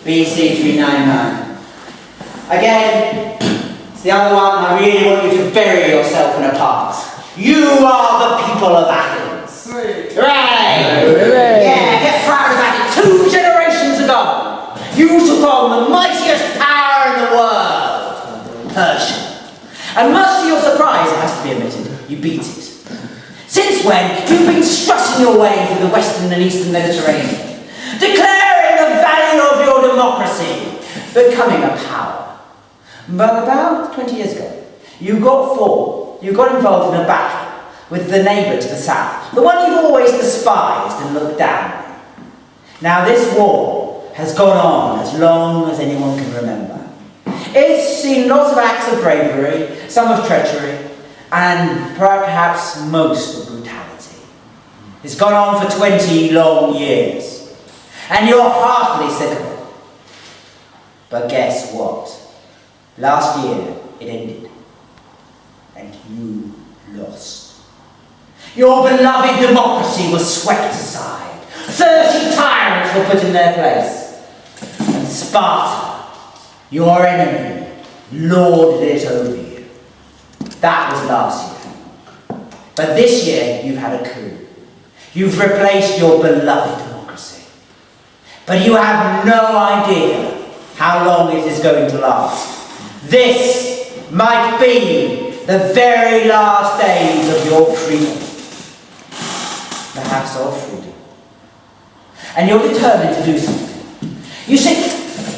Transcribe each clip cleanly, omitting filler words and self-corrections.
BC 399. Again, it's the other one. I really want you to bury yourself in a part. You are the people of Athens. Hooray! Hooray! Yeah, get proud about it. 2 generations ago, you took on the mightiest power in the world, Persia. And much to your surprise, it has to be admitted, you beat it. Since when, you've been strutting your way through the western and eastern Mediterranean, declaring the value of your democracy, becoming a power. But about 20 years ago, you got involved in a battle with the neighbour to the south, the one you've always despised and looked down on. Now this war has gone on as long as anyone can remember. It's seen lots of acts of bravery, some of treachery, and perhaps most of brutality. It's gone on for 20 long years, and you're heartily sick of it. But guess what? Last year it ended, and you lost. Your beloved democracy was swept aside. 30 tyrants were put in their place, and Sparta, your enemy, lorded it over you. That was last year. But this year, you've had a coup. You've replaced your beloved democracy. But you have no idea how long it is going to last. This might be the very last days of your freedom. Perhaps of freedom. And you're determined to do something. You see,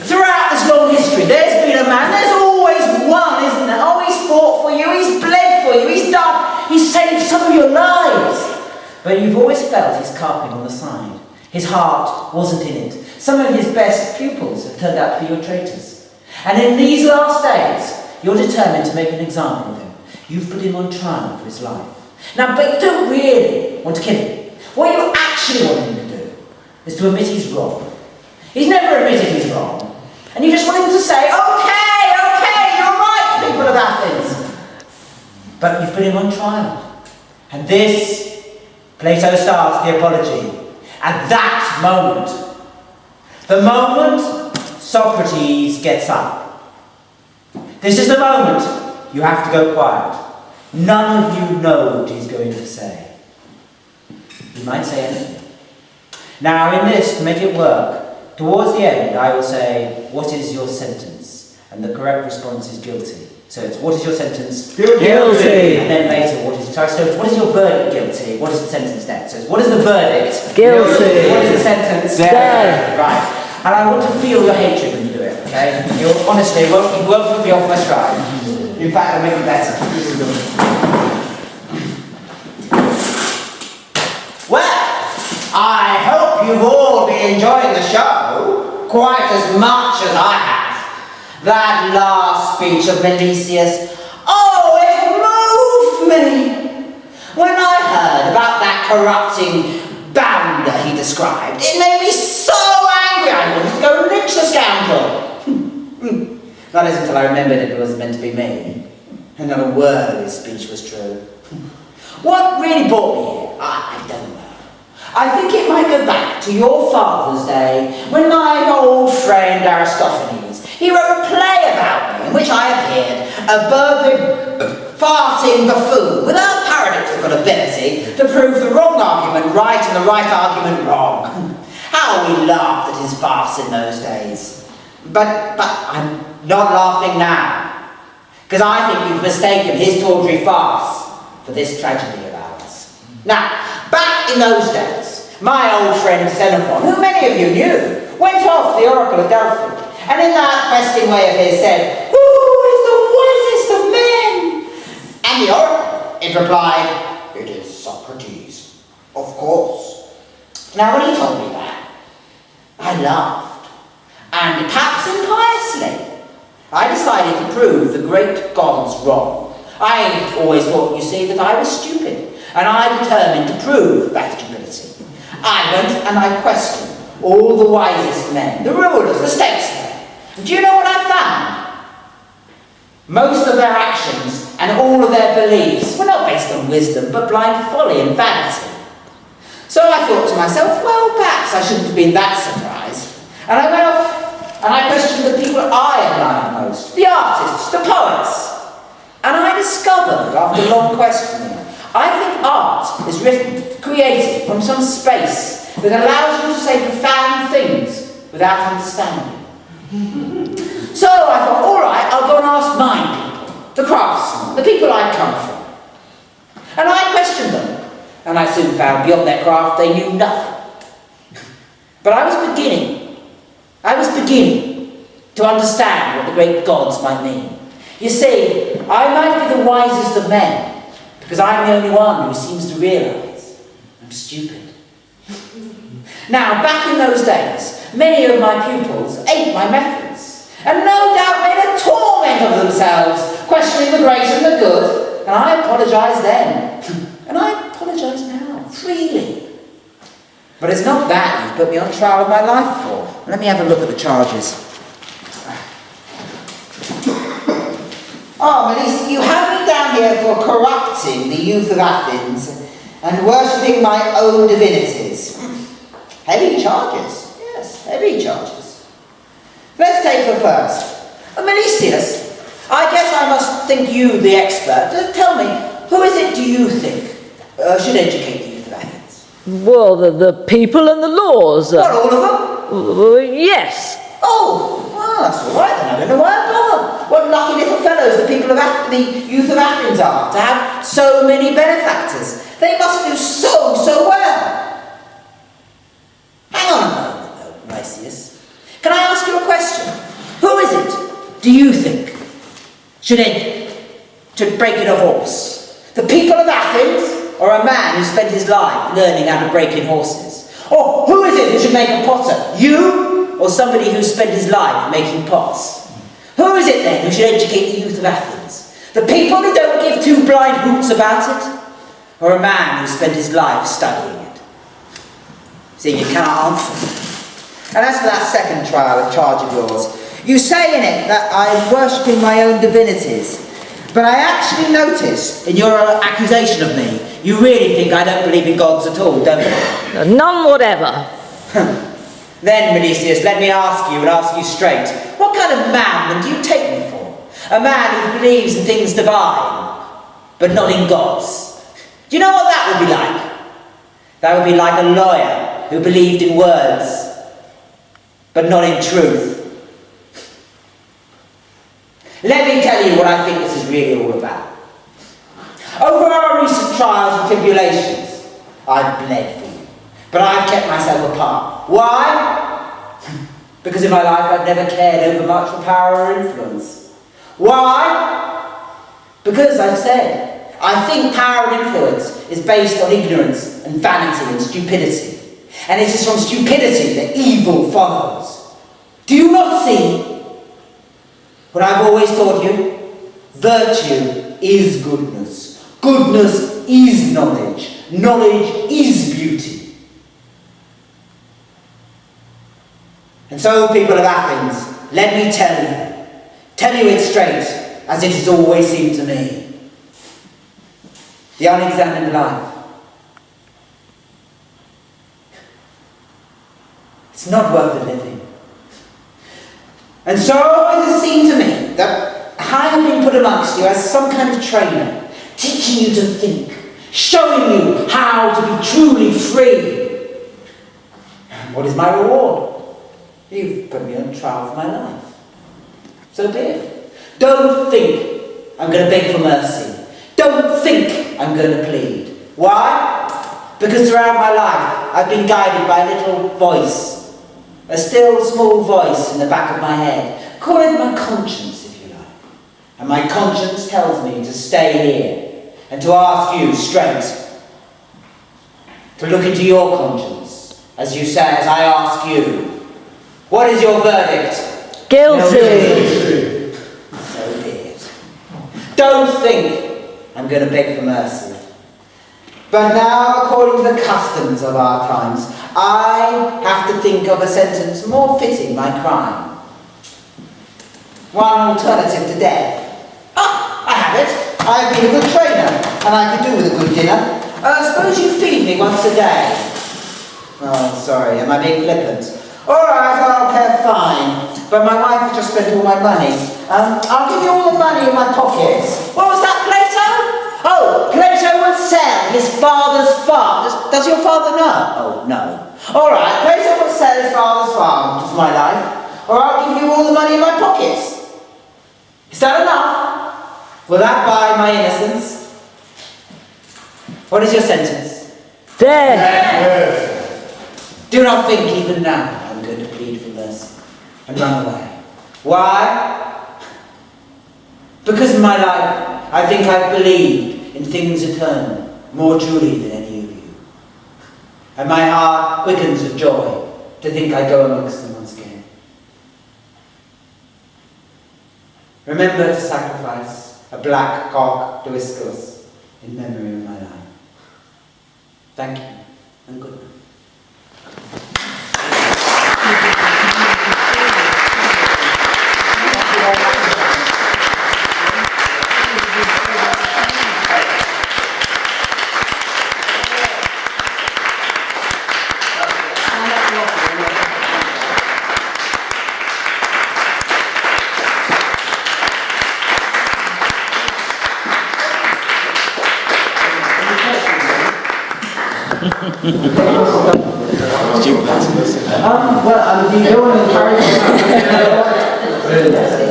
throughout this long history, there's been a man, there's always one, isn't there? Oh, he's fought for you, he's bled for you, he's saved some of your lives. But you've always felt his carping on the side. His heart wasn't in it. Some of his best pupils have turned out to be your traitors. And in these last days, you're determined to make an example of him. You've put him on trial for his life. Now, but you don't really want to kill him. What you actually want him to do is to admit he's wrong. He's never admitted he's wrong. And you just want him to say, okay, you're right, people of Athens. But you've put him on trial. And this, Plato starts the apology. At that moment, the moment Socrates gets up. This is the moment you have to go quiet. None of you know what he's going to say. He might say anything. Now in this, to make it work, towards the end I will say, what is your sentence? And the correct response is guilty. So it's, what is your sentence? Guilty. And then later, what is your verdict? Guilty. What is the sentence then? So it's, what is the verdict? Guilty. What is the sentence? Dead. Right. And I want to feel your hatred when you do it, okay? Honestly, it won't put me off my stride. In fact, it'll make it better. Well, I hope you've all been enjoying the show quite as much as I have. That last speech of Melesius, oh, it moved me. When I heard about that corrupting bounder he described, it made me so angry I wanted to go lynch the scoundrel. Not until I remembered it was meant to be me, and not a word of his speech was true. What really brought me here? I don't know. I think it might go back to your father's day, when my old friend Aristophanes, he wrote a play about me in which I appeared, a burbling, farting buffoon without paradoxical ability to prove the wrong argument right and the right argument wrong. How we laughed at his farce in those days. But I'm not laughing now, because I think you've mistaken his tawdry farce for this tragedy of ours. Now, back in those days, my old friend Xenophon, who many of you knew, went off to the oracle of Delphi, and in that questing way of his said, "Who is the wisest of men?" And the oracle, it replied, "It is Socrates, of course." Now when he told me that, I laughed, and perhaps impiously, I decided to prove the great gods wrong. I always thought, you see, that I was stupid, and I determined to prove that stupidity. I went and I questioned all the wisest men, the rulers, the statesmen. Do you know what I found? Most of their actions and all of their beliefs were not based on wisdom, but blind folly and vanity. So I thought to myself, well, perhaps I shouldn't have been that surprised. And I went off most? The artists, the poets. And I discovered, after long questioning, I think art is written, created from some space that allows you to say profound things without understanding. So I thought, all right, I'll go and ask my people, the craftsmen, the people I come from. And I questioned them, and I soon found beyond their craft they knew nothing. But I was beginning to understand what the great gods might mean. You see, I might be the wisest of men, because I'm the only one who seems to realise I'm stupid. Now, back in those days, many of my pupils ate my methods, and no doubt made a torment of themselves, questioning the great and the good, and I apologise then, and I apologise now, freely. But it's not that you've put me on trial of my life for. Let me have a look at the charges. Oh, Melissa, you have me down here for corrupting the youth of Athens and worshipping my own divinities. Heavy charges. Yes, heavy charges. Let's take the first. Melesius, I guess I must think you the expert. Tell me, who is it do you think should educate the youth of Athens? Well, the people and the laws. What, all of them? Yes. Oh, well, that's all right then. I don't know why I bother. What lucky little fellows the people of the youth of Athens are to have so many benefactors. They must do so well. Hang on a moment, though, Melesius. Can I ask you a question? Who is it, do you think, should break in a horse? The people of Athens, or a man who spent his life learning how to break in horses? Or who is it who should make a potter? You, or somebody who spent his life making pots? Who is it then who should educate the youth of Athens? The people who don't give two blind hoots about it? Or a man who spent his life studying it? See, you cannot answer. And as for that second charge of yours, you say in it that I'm worshipping my own divinities. But I actually notice in your accusation of me, you really think I don't believe in gods at all, don't you? None whatever. Then, Melesius, let me ask you and ask you straight. What kind of madman do you take me for? A man who believes in things divine, but not in gods. Do you know what that would be like? That would be like a lawyer who believed in words, but not in truth. Let me tell you what I think this is really all about. Over our recent trials and tribulations, I've bled for you, but I've kept myself apart. Why? Because in my life I've never cared over much for power or influence. Why? Because I've said, I think power and influence is based on ignorance and vanity and stupidity. And it is from stupidity that evil follows. Do you not see what I've always taught you? Virtue is goodness. Goodness is knowledge. Knowledge is beauty. And so, people of Athens, let me tell you it straight, as it has always seemed to me. The unexamined life, it's not worth the living. And so it has seemed to me that I have been put amongst you as some kind of trainer, teaching you to think, showing you how to be truly free. And what is my reward? You've put me on trial for my life. So be it. Don't think I'm going to beg for mercy. Don't think I'm going to plead. Why? Because throughout my life I've been guided by a little voice, a still small voice in the back of my head. Call it my conscience if you like. And my conscience tells me to stay here and to ask you straight, to look into your conscience, as you say, as I ask you. What is your verdict? Guilty. So be it. Don't think I'm going to beg for mercy. But now, according to the customs of our times, I have to think of a sentence more fitting my crime. One alternative to death. Ah, I have it. I've been a good trainer, and I could do with a good dinner. Suppose you feed me once a day. Oh, sorry, am I being flippant? Alright, okay, fine. But my wife has just spent all my money. I'll give you all the money in my pockets. What was that, Plato? Oh, Plato would sell his father's farm. Does your father know? Oh, no. Alright, Plato would sell his father's farm for my life, or I'll give you all the money in my pockets. Is that enough? Will that buy my innocence? What is your sentence? Death. Yes. Do not think even now I'm going to plead for mercy and run away. Why? Because in my life I think I've believed in things eternal more truly than any of you. And my heart quickens with joy to think I go amongst them once again. Remember to sacrifice a black cock to Ischylus in memory of my life. Thank you and good night. Do you want to encourage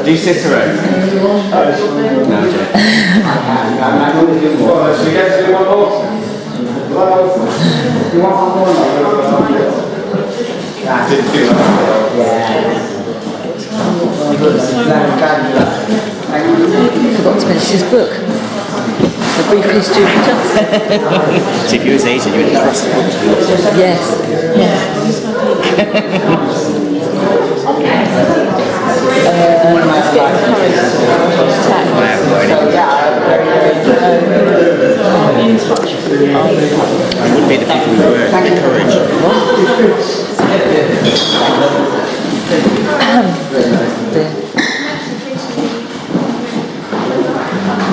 Do Cicero. No, Jay. So you guys do one more? You want one more? Didn't do Forgot to mention his book. A Brief History of Justice. So if you was Asian, you would trust the book. Yes. Yes. Just get encouraged to attack. I haven't I wouldn't be the people who were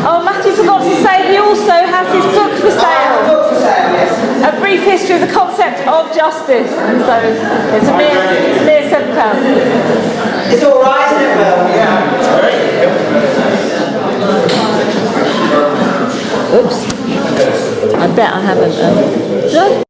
Oh, Matthew forgot to say he also has his book for sale. Book for sale, yes. A Brief History of the Concept of Justice. So it's a mere £7. It's all right, isn't it, Will? Yeah. Oops. I bet I haven't. No.